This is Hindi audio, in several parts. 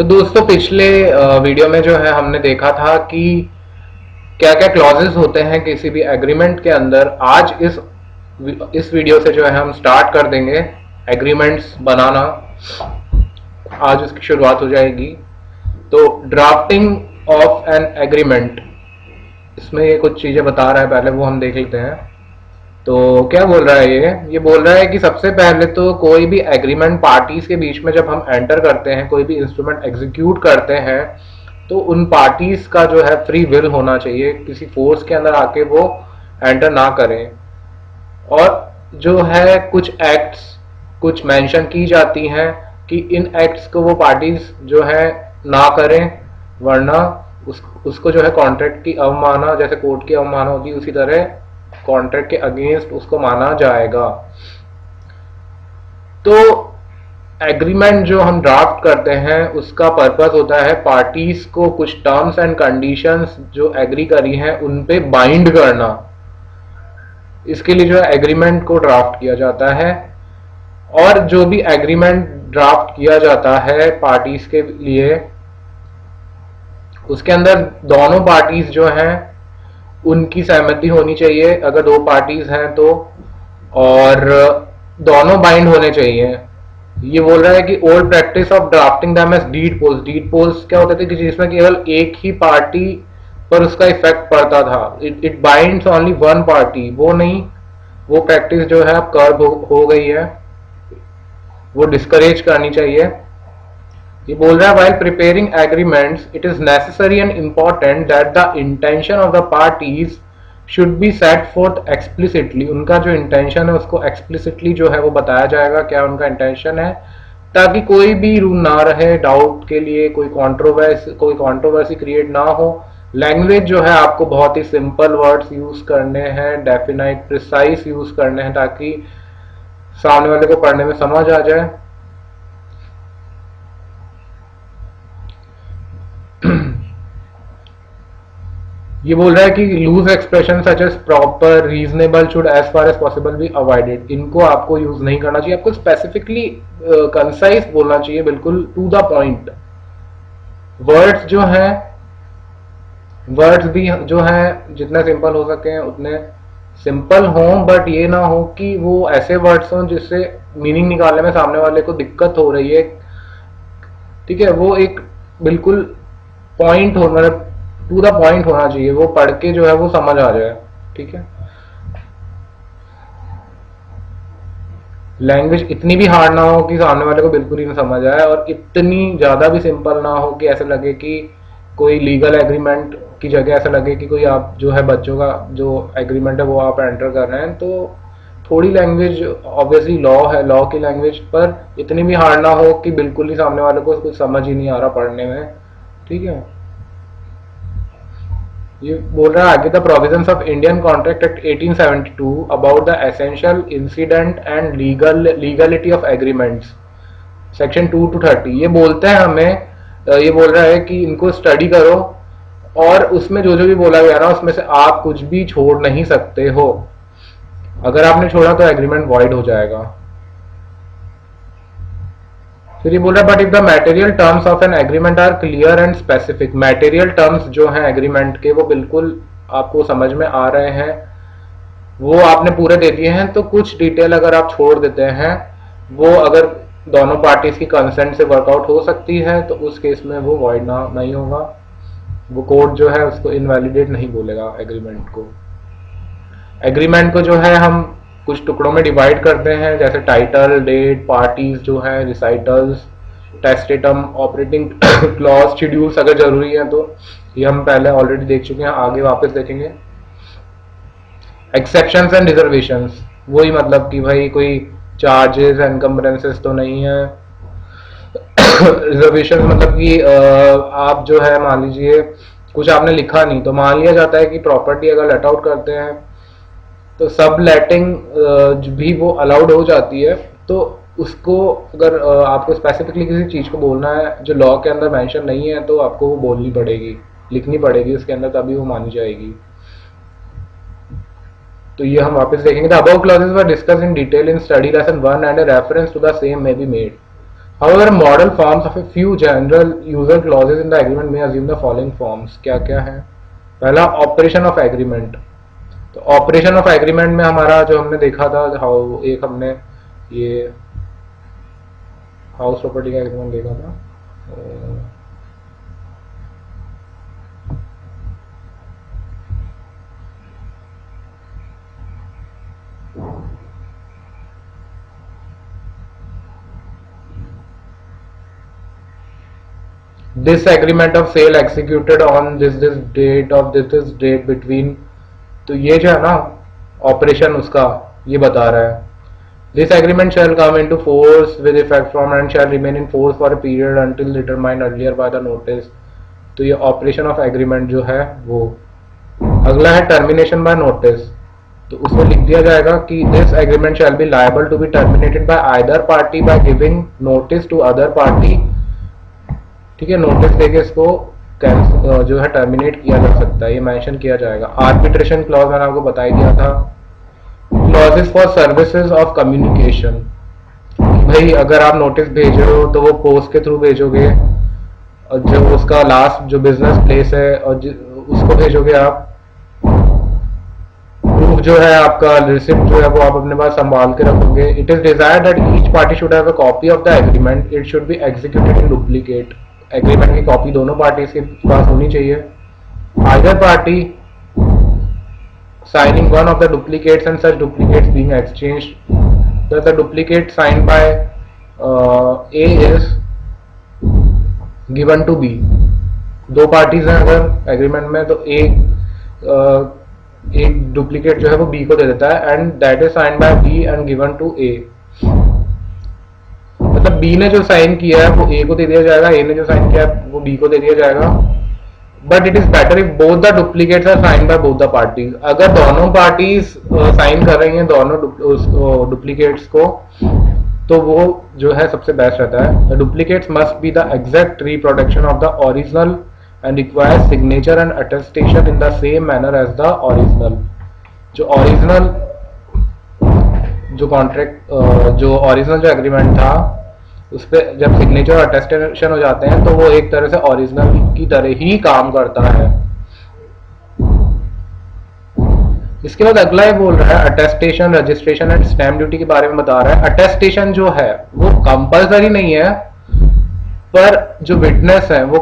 तो दोस्तों पिछले वीडियो में जो है हमने देखा था कि क्या क्या क्लॉजेस होते हैं किसी भी एग्रीमेंट के अंदर। आज इस वीडियो से जो है हम स्टार्ट कर देंगे एग्रीमेंट्स बनाना। आज उसकी शुरुआत हो जाएगी। तो ड्राफ्टिंग ऑफ एन एग्रीमेंट, इसमें ये कुछ चीजें बता रहा है, पहले वो हम देख लेते हैं। तो क्या बोल रहा है ये बोल रहा है कि सबसे पहले तो कोई भी एग्रीमेंट पार्टीज के बीच में जब हम एंटर करते हैं, कोई भी इंस्ट्रूमेंट एग्जीक्यूट करते हैं, तो उन पार्टीज का जो है फ्री विल होना चाहिए, किसी फोर्स के अंदर आके वो एंटर ना करें। और जो है कुछ एक्ट्स कुछ मेंशन की जाती हैं कि इन एक्ट्स को वो पार्टीज जो है ना करें, वरना उसको जो है कॉन्ट्रैक्ट की अवमानना, जैसे कोर्ट की अवमानना होती है उसी तरह कॉन्ट्रैक्ट के अगेंस्ट उसको माना जाएगा। तो एग्रीमेंट जो हम ड्राफ्ट करते हैं उसका पर्पस होता है पार्टीज को कुछ टर्म्स एंड कंडीशंस जो एग्री करी हैं उन पे बाइंड करना। इसके लिए जो है एग्रीमेंट को ड्राफ्ट किया जाता है। और जो भी एग्रीमेंट ड्राफ्ट किया जाता है पार्टीज के लिए, उसके अंदर दोनों पार्टीज जो हैं उनकी सहमति होनी चाहिए, अगर दो पार्टीज हैं तो। और दोनों बाइंड होने चाहिए। ये बोल रहा है कि old practice of drafting them as deed polls. Deed polls क्या होते थे कि जिसमें केवल एक ही पार्टी पर उसका इफेक्ट पड़ता था, it binds only one party, वो नहीं। वो प्रैक्टिस जो है अब कर्व हो गई है, वो डिस्करेज करनी चाहिए। ये बोल रहा है while preparing agreements it is necessary and important that the intention of the parties should be set forth explicitly। उनका जो इंटेंशन है उसको explicitly जो है वो बताया जाएगा, क्या उनका इंटेंशन है, ताकि कोई भी रूम ना रहे डाउट के लिए, कोई कंट्रोवर्सी क्रिएट ना हो। लैंग्वेज जो है आपको बहुत ही सिंपल वर्ड्स यूज करने हैं, डेफिनाइट प्रिसाइज यूज करने हैं, ताकि सामने वाले को पढ़ने में समझ आ जाए। ये बोल रहा है कि loose expression such as proper reasonable should as far as possible be avoided. इनको आपको यूज नहीं करना चाहिए, आपको स्पेसिफिकली कंसाइज बोलना चाहिए, बिल्कुल टू द पॉइंट। वर्ड्स जो हैं, वर्ड्स भी जो हैं जितने सिंपल हो सके उतने सिंपल हों, बट ये ना हो कि वो ऐसे वर्ड्स हों जिससे मीनिंग निकालने में सामने वाले को दिक्कत हो रही है। ठीक है, वो एक बिल्कुल पॉइंट हो, मतलब टू द पॉइंट होना चाहिए, वो पढ़ के जो है वो समझ आ जाए। ठीक है, लैंग्वेज इतनी भी हार्ड ना हो कि सामने वाले को बिल्कुल ही ना समझ आए, और इतनी ज्यादा भी सिंपल ना हो कि ऐसे लगे कि कोई लीगल एग्रीमेंट की जगह ऐसा लगे कि कोई आप जो है बच्चों का जो एग्रीमेंट है वो आप एंटर कर रहे हैं। तो थोड़ी लैंग्वेज, ऑब्वियसली लॉ है, लॉ की लैंग्वेज, पर इतनी भी हार्ड ना हो कि बिल्कुल ही सामने वाले को कुछ समझ ही नहीं आ रहा पढ़ने में। ठीक है, ये बोल रहा है आगे, the provisions of Indian contract act 1872 about the essential incident and legality of agreements, section 2 to 30। ये बोलते हैं हमें, ये बोल रहा है कि इनको स्टडी करो, और उसमें जो जो भी बोला गया ना उसमें से आप कुछ भी छोड़ नहीं सकते हो। अगर आपने छोड़ा तो एग्रीमेंट वॉइड हो जाएगा। फिर ये बोल रहा है but if the material terms of an agreement are clear and specific. Material terms जो हैं एग्रीमेंट के वो बिल्कुल आपको समझ में आ रहे हैं, वो आपने पूरे दे दिए हैं, तो कुछ डिटेल अगर आप छोड़ देते हैं, वो अगर दोनों पार्टीज की कंसेंट से वर्कआउट हो सकती है तो उस केस में वो वॉइड ना नहीं होगा। वो कोर्ट जो है उसको इनवैलिडेट नहीं बोलेगा एग्रीमेंट को। एग्रीमेंट को जो है हम कुछ टुकड़ों में डिवाइड करते हैं, जैसे टाइटल, डेट, पार्टीज जो है, रिसाइटल्स, टेस्टेटम, ऑपरेटिंग क्लॉज, शेड्यूल्स अगर जरूरी है तो। ये हम पहले ऑलरेडी देख चुके हैं, आगे वापस देखेंगे। एक्सेप्शंस एंड रिजर्वेशंस, वही मतलब कि भाई कोई चार्जेस एनकम्बरेंसेस तो नहीं है। रिजर्वेशन मतलब कि आप जो है मान लीजिए कुछ आपने लिखा नहीं, तो मान लिया जाता है कि प्रॉपर्टी अगर लेट आउट करते हैं तो सब लेटिंग भी वो अलाउड हो जाती है। तो उसको अगर आपको स्पेसिफिकली किसी चीज को बोलना है जो लॉ के अंदर मेंशन नहीं है, तो आपको वो बोलनी पड़ेगी, लिखनी पड़ेगी उसके अंदर, तभी वो मानी जाएगी। तो ये हम वापस देखेंगे। The above clauses were discussed in detail in study lesson 1 and a reference to the same may be made. However, model forms of a few general user clauses in the agreement may assume the following forms. क्या क्या है? पहला ऑपरेशन ऑफ एग्रीमेंट। तो ऑपरेशन ऑफ एग्रीमेंट में हमारा जो हमने देखा था, हाउ एक हमने ये हाउस प्रॉपर्टी का एग्रीमेंट देखा था। This agreement of sale executed on this date of this date between, तो ये जो है ना ऑपरेशन उसका ये बता रहा है। This agreement shall come into force with effect from and shall remain in force for a period until determined earlier by the notice. तो ये ऑपरेशन ऑफ एग्रीमेंट जो है वो। अगला है टर्मिनेशन बाय नोटिस। तो उसमें लिख दिया जाएगा कि this agreement shall be liable to be terminated by either party by giving notice to other party. ठीक है, नोटिस देके इसको जो है टर्मिनेट किया जा सकता है, ये मेंशन किया जाएगा। आर्बिट्रेशन क्लॉज मैंने आपको बता ही दिया था। Clauses for services of communication, भाई अगर आप नोटिस भेज रहे हो तो वो पोस्ट के थ्रू भेजोगे, और जो उसका लास्ट जो बिजनेस प्लेस है और उसको भेजोगे आप। प्रूफ जो है आपका रिसिप्ट जो है वो आप अपने पास संभाल के रखोगे। It is desired that each party should have a copy of the agreement. It should be executed in duplicate. Agreement की कॉपी दोनों पार्टीज के पास होनी चाहिए। Either party signing one of the duplicates and such duplicates being exchanged, that the duplicate signed by A is given to B। दो पार्टीज हैं अगर एग्रीमेंट में, तो एक डुप्लीकेट जो है वो B को दे देता है, and that is signed by B and given to A। मतलब B ने जो साइन किया है वो A को दे दिया जाएगा, A ने जो साइन किया है वो B को दे दिया जाएगा। But it is better if both the duplicates are sign by both the parties. अगर दोनों पार्टीज साइन कर रही हैं दोनों डुप्लीकेट्स को, तो वो जो है सबसे बेस्ट रहता है। The duplicates must be the exact reproduction of the original and requires signature and attestation in the same manner as the original. जो ओरिजिनल जो कॉन्ट्रैक्ट जो ओरिजिनल जो एग्रीमेंट था उस पर जब सिग्नेचर और अटेस्टेशन हो जाते हैं तो वो एक तरह से ओरिजिनल की तरह ही काम करता है। इसके बाद अगला ये बोल रहा है attestation, registration and stamp duty के बारे में बता रहा है। अटेस्टेशन जो है वो कंपलसरी नहीं है, पर जो विटनेस है वो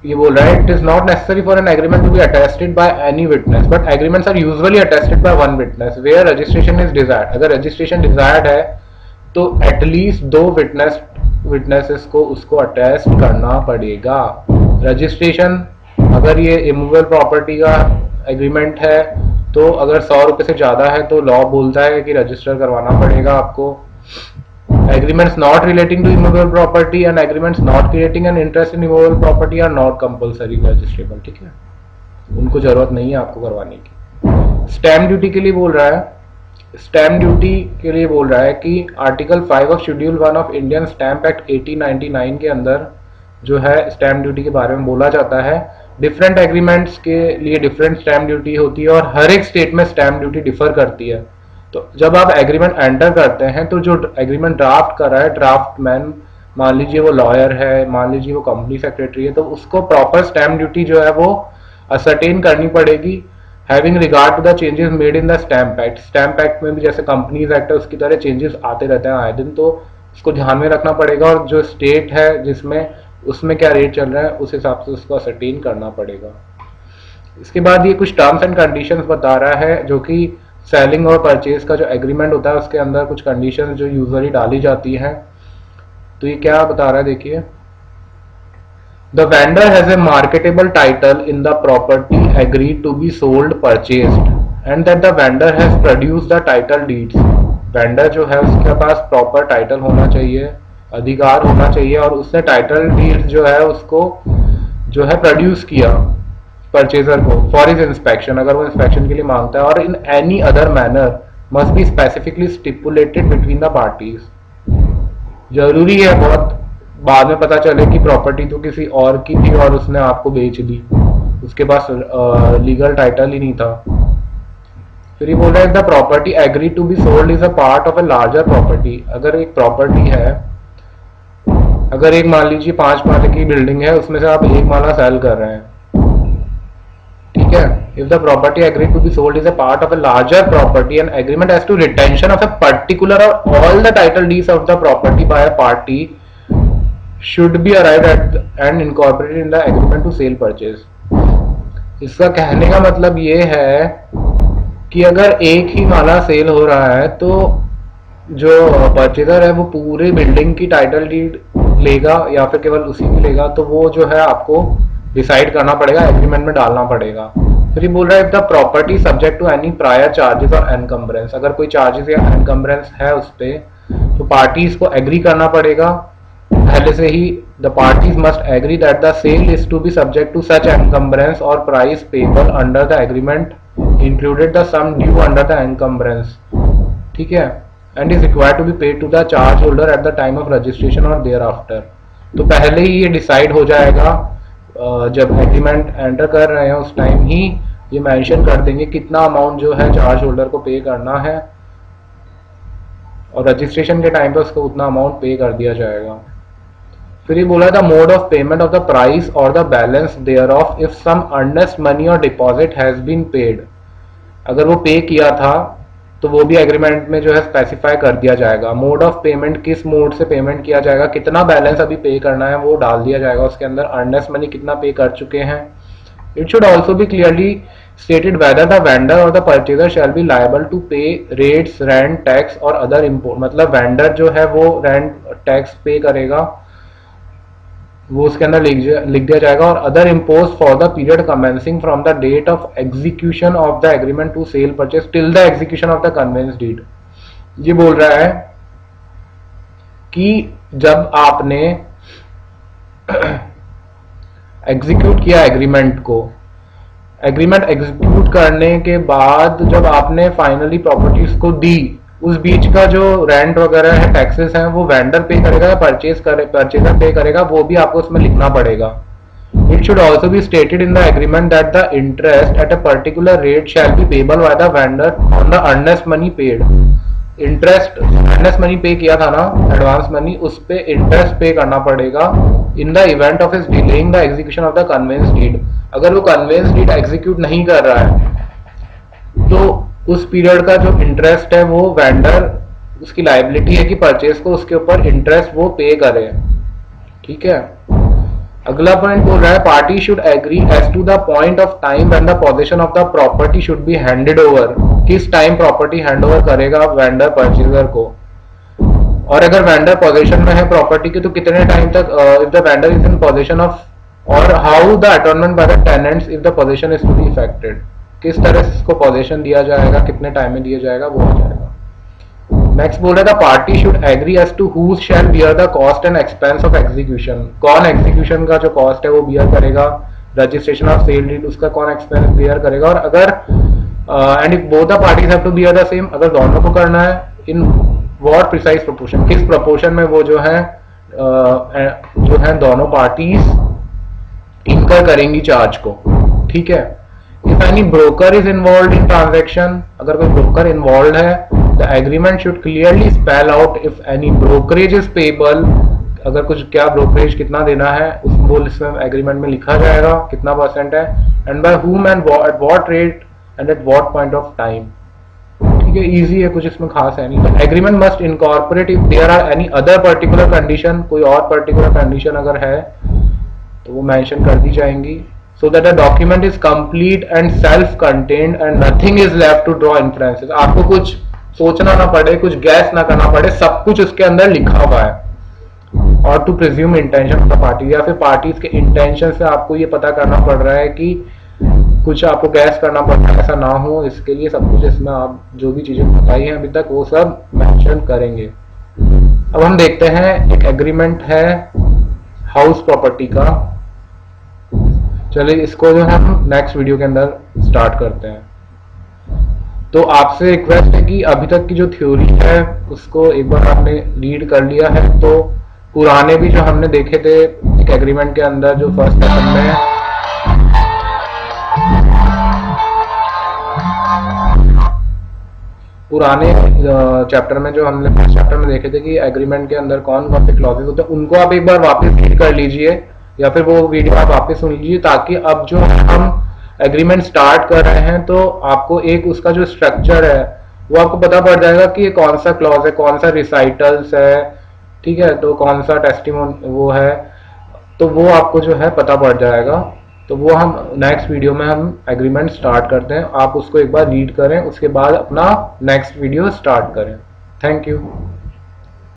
ये बोल रहा है it is not necessary for an agreement to be attested by any witness, but agreements are usually attested by one witness where registration is desired. अगर रजिस्ट्रेशन डिजायर्ड है तो एटलीस्ट दो विटनेसेस को उसको अटेस्ट करना पड़ेगा। रजिस्ट्रेशन अगर ये इमूवेबल प्रॉपर्टी का एग्रीमेंट है तो अगर 100 रुपए से ज्यादा है तो लॉ बोलता है कि रजिस्टर करवाना पड़ेगा आपको। Agreements not relating to immovable property and agreements not creating an interest in immovable property are not compulsory registrable। ठीक है, उनको जरूरत नहीं है आपको करवाने की। स्टैम्प ड्यूटी के लिए बोल रहा है, स्टैम्प ड्यूटी के लिए बोल रहा है कि article 5 of schedule 1 of Indian stamp act 1899 के अंदर जो है स्टैम्प ड्यूटी के बारे में बोला जाता है। डिफरेंट एग्रीमेंट्स के लिए डिफरेंट स्टैम्प ड्यूटी होती है और हर एक स्टेट में स्टैम्प ड्यूटी डिफर करती है। तो जब आप एग्रीमेंट एंटर करते हैं तो जो एग्रीमेंट ड्राफ्ट कर रहा है ड्राफ्टमैन, मान लीजिए वो लॉयर है, मान लीजिए वो कंपनी सेक्रेटरी है, तो उसको प्रॉपर स्टैम्प ड्यूटी जो है वो असरटेन करनी पड़ेगी having regard to the changes made in the stamp act. Stamp act में भी जैसे कंपनीज एक्ट है उसकी तरह चेंजेस आते रहते हैं आए दिन, तो उसको ध्यान में रखना पड़ेगा और जो स्टेट है जिसमें उसमें क्या रेट चल रहा है उस हिसाब से उसको असरटेन करना पड़ेगा। इसके बाद ये कुछ टर्म्स एंड कंडीशंस बता रहा है जो कि सेलिंग और परचेज का जो एग्रीमेंट होता है उसके अंदर कुछ कंडीशंस जो यूजुअली डाली जाती हैं। तो ये क्या बता रहा है देखिए, the vendor has a marketable title in the property agreed to be sold purchased and that the vendor has produced the title deeds. Vendor जो है उसके पास प्रॉपर टाइटल होना चाहिए, अधिकार होना चाहिए, और उसने टाइटल डीड्स जो है उसको जो है प्रोड्यूस किया परचेजर को फॉर हिज इंस्पेक्शन, अगर वो इंस्पेक्शन के लिए मांगता है, और in any other manner must be specifically stipulated between the parties. जरूरी है बहुत बाद में पता चले कि प्रॉपर्टी तो किसी और की थी और उसने आपको बेच दी, उसके पास लीगल टाइटल ही नहीं था। फिर ये बोल रहा है the property agree to be sold is a part of a larger property. अगर एक प्रॉपर्टी है, अगर एक मान लीजिए 5 माले की बिल्डिंग है, उसमें से आप 1 माला सेल कर रहे हैं, ठीक है। If the property agree to be sold is a part of a larger property and agreement as to retention of a particular और all the title deeds of the property by a party should be arrived at and incorporated in the agreement to sale purchase. इसका कहने का मतलब ये है कि अगर एक ही माला सेल हो रहा है तो जो परचेजर है वो पूरे बिल्डिंग की टाइटल डीड लेगा या फिर केवल उसी की लेगा, तो वो जो है आपको डिसाइड करना पड़ेगा, एग्रीमेंट में डालना पड़ेगा। फिर ये बोल रहा है if the property subject to any prior charges और एनकम्बरेंस, अगर कोई चार्जेस या एनकम्बरेंस है उस पर तो पार्टीज को एग्री करना पड़ेगा पहले से ही। The parties must agree that the sale is to be subject to such encumbrance और price payable under the agreement included the sum due under the encumbrance, ठीक है, and is required to be paid to the charge holder at the time of registration और देयर आफ्टर। तो पहले ही ये डिसाइड हो जाएगा, जब एग्रीमेंट एंटर कर रहे हैं उस टाइम ही ये मेंशन कर देंगे कितना अमाउंट जो है चार्ज होल्डर को पे करना है, और रजिस्ट्रेशन के टाइम पे उसको उतना अमाउंट पे कर दिया जाएगा। फिर ये बोला the mode of payment of the price और the balance thereof if some earnest money और डिपॉजिट हैज बीन पेड। अगर वो पे किया था तो वो भी एग्रीमेंट में जो है स्पेसिफाई कर दिया जाएगा। मोड ऑफ पेमेंट, किस मोड से पेमेंट किया जाएगा, कितना बैलेंस अभी पे करना है वो डाल दिया जाएगा उसके अंदर, अर्नेस्ट मनी कितना पे कर चुके हैं। It should also be clearly stated whether the vendor और the purchaser shall be liable to pay rates, rent, tax और अदर इम्पोर्ट। मतलब वेंडर जो है वो रेंट टैक्स पे करेगा, वो उसके अंदर लिख दिया जाएगा, और other impose for the period commencing from the date of execution of the agreement to sale purchase till the execution of the conveyance deed. ये बोल रहा है कि जब आपने एग्जीक्यूट किया एग्रीमेंट को, एग्रीमेंट एग्जीक्यूट करने के बाद जब आपने फाइनली प्रॉपर्टीज को दी, उस बीच का जो रेंट वगैरह है, टैक्सेस हैं, वो वेंडर पे करेगा या परचेजर पे करेगा, वो भी आपको उसमें लिखना पड़ेगा। It should also be stated in the agreement that the interest at a particular rate shall be payable by the vendor on the earnest money paid. Interest, earnest money पे किया था ना, एडवांस मनी, उस पे इंटरेस्ट पे करना पड़ेगा in the event of his delaying the execution of the conveyance deed. अगर वो कन्वेंस डीड एग्जीक्यूट नहीं कर रहा है तो उस पीरियड का जो इंटरेस्ट है वो वेंडर, उसकी लायबिलिटी है कि परचेज को उसके ऊपर इंटरेस्ट वो पे करे, ठीक है। अगला पॉइंट बोल रहा है party should agree as to the point of time when the possession of the property should be handed over. किस टाइम प्रॉपर्टी हैंड ओवर करेगा वेंडर परचेजर को, और अगर वेंडर पोजीशन में है प्रॉपर्टी के तो कितने टाइम तक, if the vendor is in position of, और how the attornment by the tenants if the position is to be effected. किस तरह से इसको पोजीशन दिया जाएगा, कितने टाइम में दिया जाएगा, वो आ जाएगा। नेक्स्ट बोल रहा है the party should agree as to who shall bear the cost and expense of execution. कौन एग्जीक्यूशन का जो कॉस्ट है वो बियर करेगा, रजिस्ट्रेशन ऑफ सेल डीड उसका कौन एक्सपेंस बियर करेगा, और अगर and if both the parties have to bear the same, अगर दोनों को करना है, इन व्हाट प्रिसाइज प्रोपोर्शन, किस प्रोपोर्शन में वो जो है दोनों पार्टीज इनकर करेंगी चार्ज को, ठीक है। If any broker is involved in transaction, अगर कोई ब्रोकर इन्वॉल्व है, the agreement should clearly spell out if any brokerage is payable, अगर कुछ क्या ब्रोकरेज कितना देना है वो इसमें एग्रीमेंट में लिखा जाएगा कितना परसेंट है, and by whom and at what rate and at what point of time, ठीक है। इजी है, कुछ इसमें खास है नहीं। Agreement must incorporate if there are any other particular condition, कोई और पर्टिकुलर कंडीशन अगर है तो वो मेंशन कर दी जाएंगी, so that the document is complete and self-contained and nothing is left to draw inferences। आपको कुछ सोचना ना पड़े, कुछ गैस ना करना पड़े, सब कुछ उसके अंदर लिखा हुआ है। और to presume intention of the party, या फिर पार्टीज के इंटेंशन से आपको ये पता करना पड़ रहा है कि कुछ आपको गैस करना पड़ रहा है, ऐसा ना हो, इसके लिए सब कुछ इसमें आप जो भी चीजें बताई हैं अभी तक वो सब मेंशन करेंगे। अब हम देखते हैं एक एग्रीमेंट है हाउस प्रॉपर्टी का। चलिए इसको जो है हम नेक्स्ट वीडियो के अंदर स्टार्ट करते हैं। तो आपसे रिक्वेस्ट है कि अभी तक की जो थ्योरी है उसको एक बार आपने रीड कर लिया है, तो पुराने भी जो हमने देखे थे एक एग्रीमेंट के अंदर, जो फर्स्ट लेसन में पुराने चैप्टर में जो हमने फर्स्ट चैप्टर में देखे थे कि एग्रीमेंट के अंदर कौन कौन से क्लॉजेस होते हैं, उनको आप एक बार वापस रीड कर लीजिए या फिर वो वीडियो आप वापस सुन लीजिए, ताकि अब जो हम एग्रीमेंट स्टार्ट कर रहे हैं तो आपको एक उसका जो स्ट्रक्चर है वो आपको पता पड़ जाएगा कि ये कौन सा क्लॉज है, कौन सा रिसाइटल्स है, ठीक है, तो कौन सा टेस्टिमोन वो है, तो वो आपको जो है पता पड़ जाएगा। तो वो हम नेक्स्ट वीडियो में हम एग्रीमेंट स्टार्ट करते हैं, आप उसको एक बार रीड करें, उसके बाद अपना नेक्स्ट वीडियो स्टार्ट करें। Thank you.